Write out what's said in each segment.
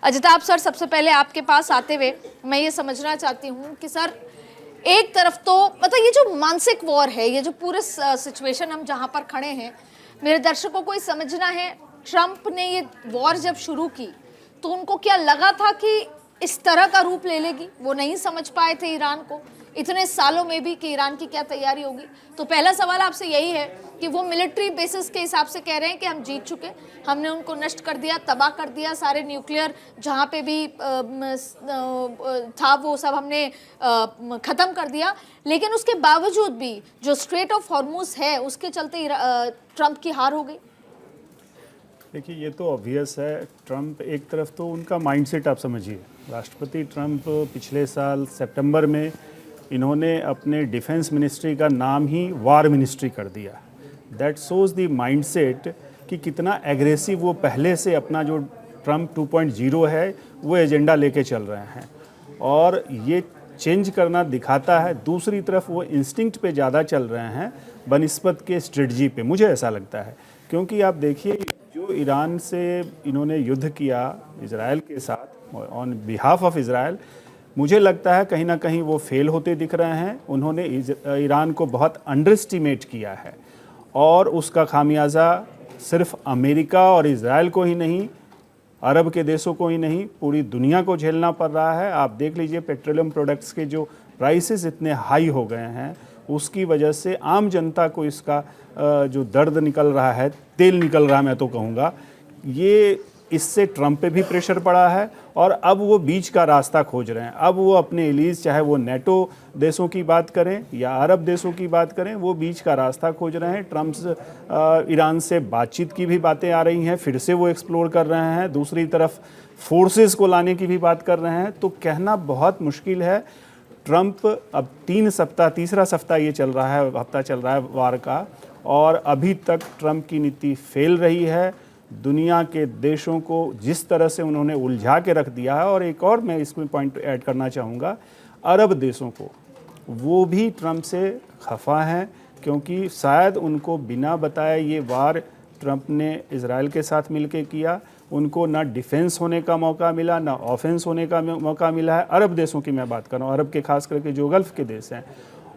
Ajitabh sir, सबसे पहले आपके पास आते हुए मैं ये समझना चाहती हूँ कि सर एक तरफ तो मतलब ये जो मानसिक वॉर है, ये जो पूरे सिचुएशन हम जहाँ पर खड़े हैं, मेरे दर्शकों को ये समझना है, ट्रंप ने ये वॉर जब शुरू की तो उनको क्या लगा था कि इस तरह का रूप ले लेगी? वो नहीं समझ पाए थे ईरान को इतने सालों में भी कि ईरान की क्या तैयारी होगी। तो पहला सवाल आपसे यही है कि वो मिलिट्री बेसिस के हिसाब से कह रहे हैं कि हम जीत चुके, हमने उनको नष्ट कर दिया, तबाह कर दिया, सारे न्यूक्लियर जहाँ पे भी था वो सब हमने ख़त्म कर दिया, लेकिन उसके बावजूद भी जो स्ट्रेट ऑफ हॉर्मुज है उसके चलते ट्रंप की हार हो गई। देखिए, ये तो ऑब्वियस है। ट्रंप एक तरफ तो उनका माइंडसेट आप समझिए, राष्ट्रपति ट्रंप पिछले साल सितंबर में इन्होंने अपने डिफेंस मिनिस्ट्री का नाम ही वार मिनिस्ट्री कर दिया। दैट शोज द माइंडसेट कि कितना एग्रेसिव वो पहले से अपना जो ट्रंप 2.0 है वो एजेंडा लेके चल रहे हैं, और ये चेंज करना दिखाता है। दूसरी तरफ वो इंस्टिंक्ट पे ज़्यादा चल रहे हैं बनिस्बत के स्ट्रेटजी पे, मुझे ऐसा लगता है। क्योंकि आप देखिए, जो ईरान से इन्होंने युद्ध किया इजराइल के साथ ऑन बिहाफ ऑफ इजराइल, मुझे लगता है कहीं ना कहीं वो फेल होते दिख रहे हैं। उन्होंने ईरान को बहुत अंडर एस्टिमेट किया है, और उसका खामियाजा सिर्फ अमेरिका और इजराइल को ही नहीं, अरब के देशों को ही नहीं, पूरी दुनिया को झेलना पड़ रहा है। आप देख लीजिए, पेट्रोलियम प्रोडक्ट्स के जो प्राइसेस इतने हाई हो गए हैं, उसकी वजह से आम जनता को इसका जो दर्द निकल रहा है, तेल निकल रहा है, मैं तो कहूँगा, ये इससे ट्रंप पे भी प्रेशर पड़ा है। और अब वो बीच का रास्ता खोज रहे हैं। अब वो अपने एलीज, चाहे वो नेटो देशों की बात करें या अरब देशों की बात करें, वो बीच का रास्ता खोज रहे हैं। ट्रंप ईरान से बातचीत की भी बातें आ रही हैं, फिर से वो एक्सप्लोर कर रहे हैं। दूसरी तरफ फोर्सेस को लाने की भी बात कर रहे हैं। तो कहना बहुत मुश्किल है। ट्रंप अब 3 सप्ताह, तीसरा सप्ताह ये चल रहा है, हफ्ता चल रहा है वार का, और अभी तक ट्रंप की नीति फेल रही है। दुनिया के देशों को जिस तरह से उन्होंने उलझा के रख दिया है, और एक और मैं इसमें पॉइंट ऐड करना चाहूँगा, अरब देशों को, वो भी ट्रंप से खफा हैं, क्योंकि शायद उनको बिना बताए ये वार ट्रंप ने इजराइल के साथ मिलके किया। उनको ना डिफेंस होने का मौका मिला, ना ऑफेंस होने का मौका मिला है। अरब देशों की मैं बात कर रहा हूँ, अरब के खास करके जो गल्फ़ के देश हैं,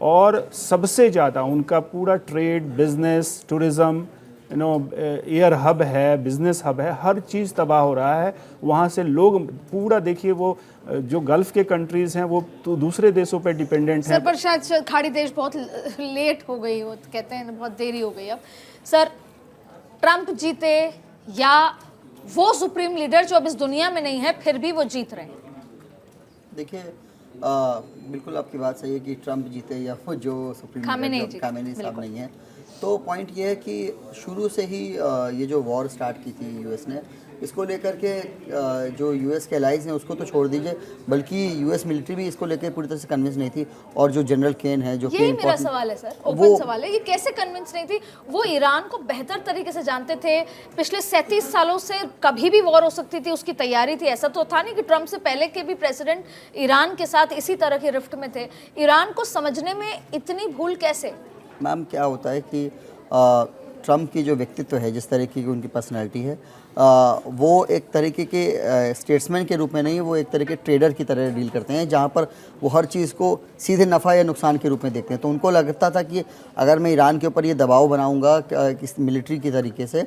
और सबसे ज़्यादा उनका पूरा trade, business, tourism, air hub है, बिजनेस हब है, हर चीज़ तबाह हो रहा है। वहाँ से लोग पूरा, देखिए, वो जो गल्फ़ के कंट्रीज़ हैं वो तो दूसरे देशों पे डिपेंडेंट हैं। सर, पर शायद खाड़ी देश बहुत लेट हो गई, वो कहते हैं बहुत देरी हो गई। अब सर, ट्रंप जीते या वो सुप्रीम लीडर जो अब इस दुनिया में नहीं है फिर भी वो जीत रहे हैं? देखिए, बिल्कुल आपकी बात सही है कि ट्रंप जीते या वो जो सुप्रीम लीडर खामेनी साहब नहीं है। तो पॉइंट ये है कि शुरू से ही ये जो वॉर स्टार्ट की थी यूएस ने, इसको लेकर के जो यूएस के एलाइज हैं उसको तो छोड़ दीजिए, बल्कि यूएस मिलिट्री भी इसको लेकर पूरी तरह से कन्विंस नहीं थी। और जो जनरल केन है, जो यही मेरा सवाल है सर, ओपन सवाल है, ये कैसे कन्विंस नहीं थी? वो ईरान को बेहतर तरीके से जानते थे, पिछले 37 सालों से कभी भी वॉर हो सकती थी, उसकी तैयारी थी। ऐसा तो था नहीं कि ट्रंप से पहले के भी प्रेसिडेंट ईरान के साथ इसी तरह के रिफ्ट में थे। ईरान को समझने में इतनी भूल कैसे? मैम, क्या होता है कि ट्रंप की जो व्यक्तित्व है, जिस तरीके की उनकी पर्सनैलिटी है, वो एक तरीके के स्टेट्समैन के रूप में नहीं, वो एक तरह के ट्रेडर की तरह डील करते हैं, जहाँ पर वो हर चीज़ को सीधे नफ़ा या नुकसान के रूप में देखते हैं। तो उनको लगता था कि अगर मैं ईरान के ऊपर ये दबाव बनाऊँगा किस मिलिट्री की तरीके से,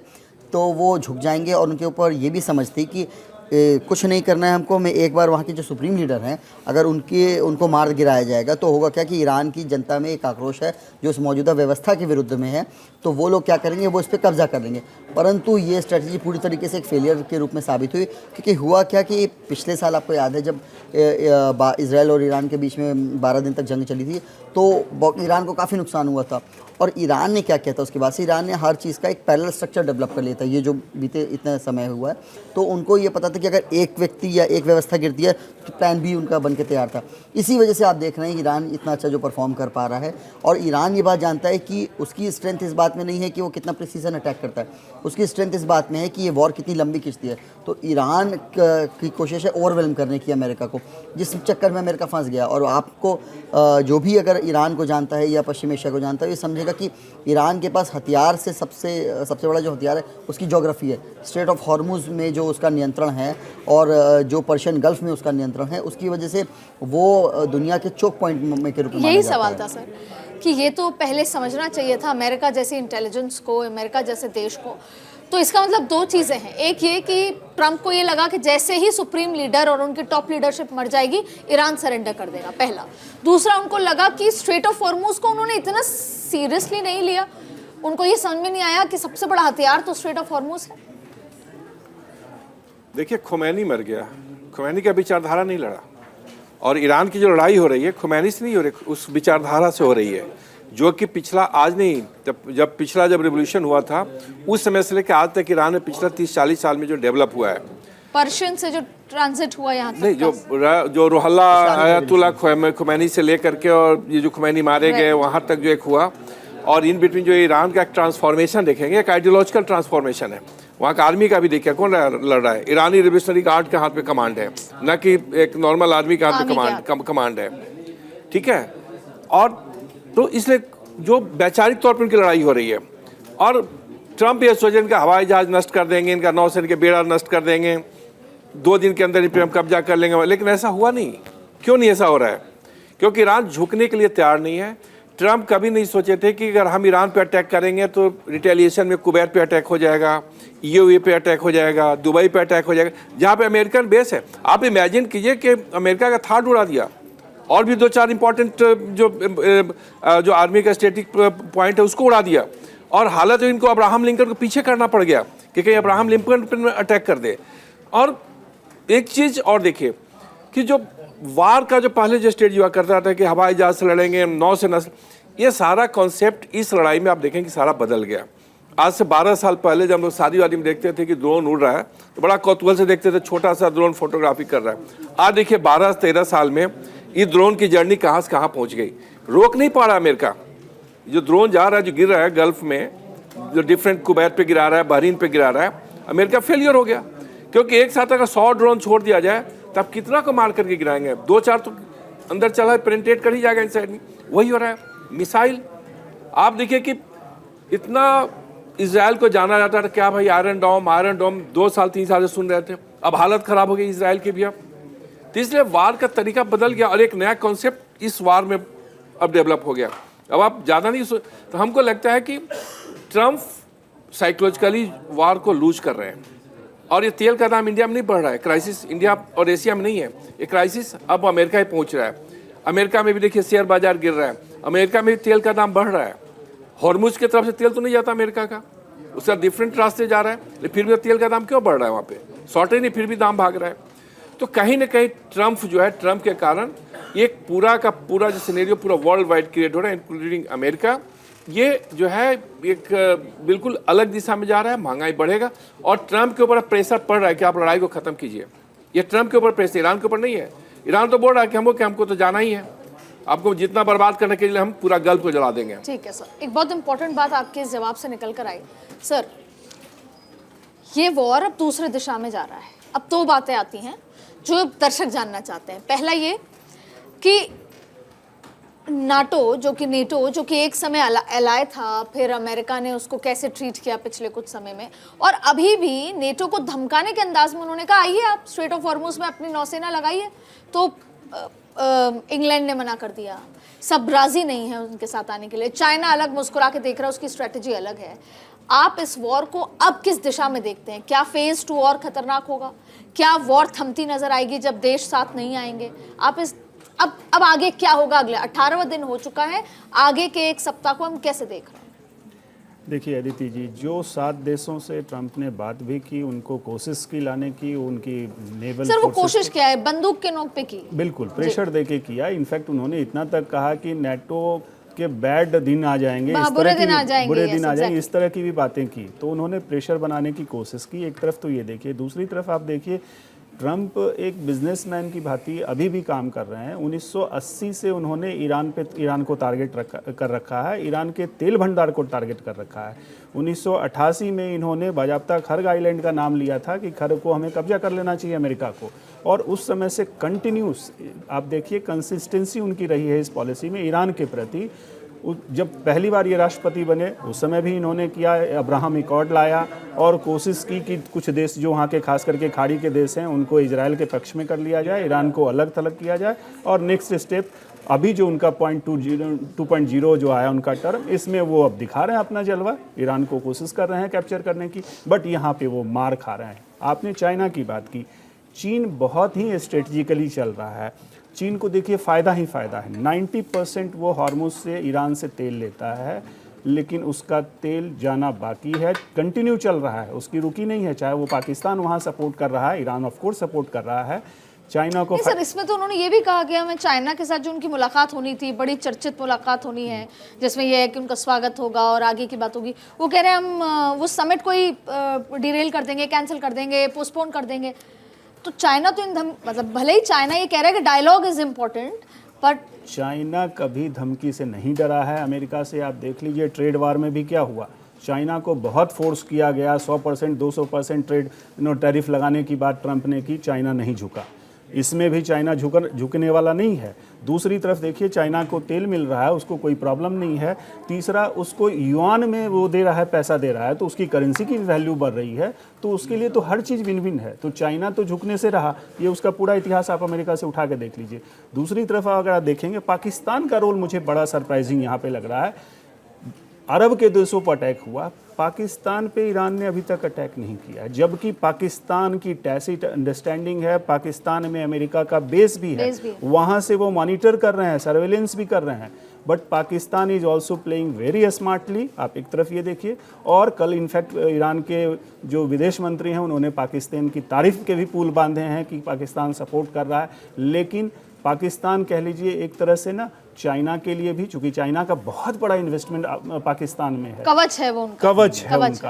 तो वो झुक जाएंगे। और उनके ऊपर ये भी समझ थी कि कुछ नहीं करना है हमको, मैं एक बार वहाँ के जो सुप्रीम लीडर हैं, अगर उनको मार गिराया जाएगा तो होगा क्या कि ईरान की जनता में एक आक्रोश है जो उस मौजूदा व्यवस्था के विरुद्ध में है, तो वो लोग क्या करेंगे, वो इस पर कब्जा कर लेंगे। परंतु ये स्ट्रेटजी पूरी तरीके से एक फेलियर के रूप में साबित हुई, क्योंकि हुआ क्या कि पिछले साल आपको याद है जब इजराइल और ईरान के बीच में 12 दिन तक जंग चली थी, तो ईरान को काफ़ी नुकसान हुआ था। और ईरान ने क्या किया था उसके बाद से, ईरान ने हर चीज़ का एक पैरेलल स्ट्रक्चर डेवलप कर लिया था, ये जो बीते इतना समय हुआ है। तो उनको ये पता था कि अगर एक व्यक्ति या एक व्यवस्था गिरती है तो प्लान बी उनका बन के तैयार था। इसी वजह से आप देख रहे हैं ईरान इतना अच्छा जो परफॉर्म कर पा रहा है। और ईरान ये बात जानता है कि उसकी स्ट्रेंथ इस बात में नहीं है कि वो कितना प्रिसीजन अटैक करता है, उसकी स्ट्रेंथ इस बात में है कि ये वॉर कितनी लंबी खिंचती है। तो ईरान की कोशिश है ओवरवेलम करने की अमेरिका को, जिस चक्कर में अमेरिका फंस गया। और आपको जो भी अगर ईरान को जानता है या पश्चिम एशिया को जानता है, ये समझेगा कि ईरान के पास हथियार से सबसे बड़ा जो हथियार है उसकी ज्योग्राफी है। स्ट्रेट ऑफ हॉर्मुज में जो उसका नियंत्रण है और जो पर्शियन गल्फ में उसका नियंत्रण है, उसकी वजह से वो दुनिया के चोक पॉइंट में के रूप में यही सवाल था सर कि ये तो पहले समझना चाहिए था अमेरिका जैसी इंटेलिजेंस को, अमेरिका जैसे देश को। तो इसका मतलब दो चीज़ें हैं, एक ये कि ट्रंप को ये लगा कि जैसे ही सुप्रीम लीडर और उनकी टॉप लीडरशिप मर जाएगी ईरान सरेंडर कर देगा, पहला। दूसरा, उनको लगा कि स्ट्रेट ऑफ हॉर्मुज को उन्होंने इतना सीरियसली नहीं लिया, उनको ये समझ में नहीं आया कि सबसे बड़ा हथियार तो स्ट्रेट ऑफ हॉर्मुज है। देखिए, खुमैनी मर गया, खुमैनी का विचारधारा नहीं लड़ा, और ईरान की जो लड़ाई हो रही है खुमैनी से नहीं हो रही, उस विचारधारा से हो रही है, जो कि पिछला आज नहीं, जब पिछला रेवोल्यूशन हुआ था उस समय से लेकर आज तक ईरान में पिछला 30-40 साल में जो डेवलप हुआ है, पर्शियन से जो ट्रांजिट हुआ यहाँ तक नहीं, जो रुहल्ला आयतुल्ला खुमैनी से लेकर के और ये जो खुमैनी मारे गए वहाँ तक जो एक हुआ, और इन बिटवीन जो ईरान का एक ट्रांसफॉर्मेशन देखेंगे, एक आइडियोलॉजिकल ट्रांसफॉर्मेशन है। वहाँ का आर्मी का भी देखिए कौन लड़ रहा है, ईरानी रिवोल्यूशनरी गार्ड के हाथ पे कमांड है, न कि एक नॉर्मल आर्मी के हाथ पे कमांड है, ठीक है। और तो इसलिए जो वैचारिक तौर पर उनकी लड़ाई हो रही है, और ट्रंप ये सोचे इनका हवाई जहाज नष्ट कर देंगे, इनका नौसेना के बेड़ा नष्ट कर देंगे, 2 दिन के अंदर इन पर हम कब्जा कर लेंगे, लेकिन ऐसा हुआ नहीं। क्यों नहीं ऐसा हो रहा है? क्योंकि ईरान झुकने के लिए तैयार नहीं है। ट्रंप कभी नहीं सोचे थे कि अगर हम ईरान पे अटैक करेंगे तो रिटेलिएशन में कुवैत पे अटैक हो जाएगा, यूएई पे अटैक हो जाएगा, दुबई पे अटैक हो जाएगा, जहाँ पे अमेरिकन बेस है। आप इमेजिन कीजिए कि अमेरिका का थार्ड उड़ा दिया, और भी 2-4 इंपॉर्टेंट जो आर्मी का स्ट्रेटेजिक पॉइंट है उसको उड़ा दिया, और हालत इनको अब्राहम लिंकन को पीछे करना पड़ गया कि कहीं अब्राहम लिंकन पर अटैक कर दे। और एक चीज़ और देखिए कि जो वार का जो पहले जो स्टेज हुआ करता था कि हवाई जहाज से लड़ेंगे, नौसेना से, ये सारा कॉन्सेप्ट इस लड़ाई में आप देखें कि सारा बदल गया। आज से 12 साल पहले जब हम लोग शादी वादी में देखते थे कि ड्रोन उड़ रहा है तो बड़ा कौतूहल से देखते थे, छोटा सा ड्रोन फोटोग्राफी कर रहा है। आज देखिए 12-13 साल में ये ड्रोन की जर्नी कहाँ से कहाँ पहुँच गई, रोक नहीं पा रहा अमेरिका। जो ड्रोन जा रहा है, जो गिर रहा है गल्फ में, जो डिफरेंट कुवैत पे गिरा रहा है, बहरीन पे गिरा रहा है, अमेरिका फेलियर हो गया। क्योंकि एक साथ अगर 100 ड्रोन छोड़ दिया जाए तब कितना को मार करके गिराएंगे, 2-4 तो अंदर चला है, पेनिट्रेट कर ही जाएगा इन साइड में। वही हो रहा है। मिसाइल आप देखिए कि इतना इजराइल को जाना जाता था, क्या भाई आयरन डोम 2 साल 3 साल से सुन रहे थे, अब हालत खराब हो गई इजराइल की भी। अब तो इसलिए वार का तरीका बदल गया, और एक नया कॉन्सेप्ट इस वार में अब डेवलप हो गया। अब आप ज़्यादा नहीं तो हमको लगता है कि ट्रंप साइकोलॉजिकली वार को लूज कर रहे हैं, और ये तेल का दाम इंडिया में नहीं बढ़ रहा है, क्राइसिस इंडिया और एशिया में नहीं है, ये क्राइसिस अब अमेरिका ही पहुंच रहा है। अमेरिका में भी देखिए शेयर बाजार गिर रहा है, अमेरिका में भी तेल का दाम बढ़ रहा है। हॉर्मुज की तरफ से तेल तो नहीं जाता अमेरिका का, उसका डिफरेंट रास्ते जा रहा है, लेकिन फिर भी तेल का दाम क्यों बढ़ रहा है? वहाँ पे शॉर्टेज नहीं, फिर भी दाम भाग रहा है। तो कहीं ना कहीं ट्रंप जो है, ट्रंप के कारण एक पूरा का पूरा जो सिनेरियो पूरा वर्ल्ड वाइड क्रिएट हो रहा है, इंक्लूडिंग अमेरिका। ये जो है एक बिल्कुल अलग दिशा में जा रहा है, महंगाई बढ़ेगा, और ट्रंप के ऊपर प्रेशर पड़ रहा है कि आप लड़ाई को खत्म कीजिए। ये ट्रंप के ऊपर प्रेशर, ईरान के ऊपर नहीं है। ईरान तो बोल रहा है कि हमको तो जाना ही है, आपको जितना बर्बाद करने के लिए हम पूरा गल्फ को जला देंगे। ठीक है सर, एक बहुत इंपॉर्टेंट बात आपके इस जवाब से निकल कर आई सर, ये वॉर अब दूसरे दिशा में जा रहा है। अब 2 बातें आती हैं जो दर्शक जानना चाहते हैं। पहला ये कि नाटो जो कि एक समय एलाय था, फिर अमेरिका ने उसको कैसे ट्रीट किया पिछले कुछ समय में, और अभी भी नेटो को धमकाने के अंदाज में उन्होंने कहा आइए आप स्ट्रेट ऑफ हॉर्मुज में अपनी नौसेना लगाइए, तो इंग्लैंड ने मना कर दिया। सब राजी नहीं है उनके साथ आने के लिए। चाइना अलग मुस्कुरा के देख रहा है, उसकी स्ट्रेटजी अलग है। आप इस वॉर को अब किस दिशा में देखते हैं? क्या फेज 2 और खतरनाक होगा? क्या वॉर थमती नजर आएगी जब देश साथ नहीं आएंगे? आप इस अब आगे क्या होगा? अगले 18वां दिन हो चुका है, आगे के 1 सप्ताह को हम कैसे देख रहे हैं? देखिए अदिति जी, जो 7 देशों से ट्रंप ने बात भी की, उनको कोशिश की लाने की, उनकी नेवल सर वो कोशिश क्या है? बंदूक के नोक पे की, बिल्कुल प्रेशर देके किया। इनफैक्ट उन्होंने इतना तक कहा कि नेटो के बैड दिन आ जाएंगे, इस तरह बुरे की दिन आ जाएंगे, बुरे दिन yes, आ जाएंगे, exactly. इस तरह की भी बातें की। तो उन्होंने प्रेशर बनाने की कोशिश की एक तरफ, तो ये देखिए। दूसरी तरफ आप देखिए ट्रंप एक बिजनेसमैन की भांति अभी भी काम कर रहे हैं। 1980 से उन्होंने ईरान को टारगेट कर रखा है, ईरान के तेल भंडार को टारगेट कर रखा है। 1988 में इन्होंने बाजाप्ता खर्ग आइलैंड का नाम लिया था कि खर्ग को हमें कब्जा कर लेना चाहिए अमेरिका को, और उस समय से कंटिन्यूस आप देखिए कंसिस्टेंसी उनकी रही है इस पॉलिसी में ईरान के प्रति। जब पहली बार ये राष्ट्रपति बने उस समय भी इन्होंने किया, अब्राहम एकॉर्ड लाया और कोशिश की कि कुछ देश जो वहाँ के खास करके खाड़ी के देश हैं उनको इजराइल के पक्ष में कर लिया जाए, ईरान को अलग थलग किया जाए। और नेक्स्ट स्टेप अभी जो उनका 2.0 जो आया उनका टर्म, इसमें वो अब दिखा रहे हैं अपना जलवा, ईरान को कोशिश कर रहे हैं कैप्चर करने की, बट यहाँ पे वो मार खा रहे हैं। आपने चाइना की बात की, चीन बहुत ही स्ट्रेटजिकली चल रहा है। चीन को देखिए फ़ायदा ही फ़ायदा है। 90% वो हार्मुज से ईरान से तेल लेता है, लेकिन उसका तेल जाना बाकी है, कंटिन्यू चल रहा है, उसकी रुकी नहीं है। चाहे वो पाकिस्तान वहाँ सपोर्ट कर रहा है, ईरान ऑफ कोर्स सपोर्ट कर रहा है, चाइना को। नहीं सर, इसमें तो उन्होंने ये भी कहा कि हमें चाइना के साथ जो उनकी मुलाकात होनी थी, बड़ी चर्चित मुलाकात होनी है, जिसमें यह है कि उनका स्वागत होगा और आगे की बात होगी। वो कह रहे हैं हम वो समिट को ही डिरेल कर देंगे, कैंसिल कर देंगे, पोस्टपोन कर देंगे। तो चाइना तो मतलब भले ही चाइना ये कह रहा है कि dialogue is important, but China कभी धमकी से नहीं डरा है अमेरिका से। आप देख लीजिए ट्रेड वार में भी क्या हुआ, चाइना को बहुत फोर्स किया गया, 100% 200% ट्रेड टैरिफ लगाने की बात ट्रंप ने की, चाइना नहीं झुका। इसमें भी चाइना झुकने वाला नहीं है। दूसरी तरफ देखिए चाइना को तेल मिल रहा है, उसको कोई प्रॉब्लम नहीं है। तीसरा, उसको युआन में वो दे रहा है, पैसा दे रहा है, तो उसकी करेंसी की वैल्यू बढ़ रही है, तो उसके लिए तो हर चीज़ विन विन है। तो चाइना तो झुकने से रहा, ये उसका पूरा इतिहास आप अमेरिका से उठा के देख लीजिए। दूसरी तरफ अगर आप देखेंगे पाकिस्तान का रोल मुझे बड़ा सरप्राइजिंग यहाँ पे लग रहा है। अरब के देशों पर अटैक हुआ, पाकिस्तान पे ईरान ने अभी तक अटैक नहीं किया है, जबकि पाकिस्तान की टैसिट अंडरस्टैंडिंग है, पाकिस्तान में अमेरिका का बेस भी है, वहाँ से वो मॉनिटर कर रहे हैं, सर्वेलेंस भी कर रहे हैं। But Pakistan is also playing very smartly, आप एक तरफ ये देखिए। और कल इनफैक्ट ईरान के जो विदेश मंत्री हैं उन्होंने पाकिस्तान की तारीफ के भी पुल बांधे हैं कि पाकिस्तान सपोर्ट कर रहा है। लेकिन पाकिस्तान कह लीजिए एक तरह से ना चाइना के लिए भी, चूंकि चाइना का बहुत बड़ा इन्वेस्टमेंट पाकिस्तान में है, कवच है वो उनका, कवच है उनका।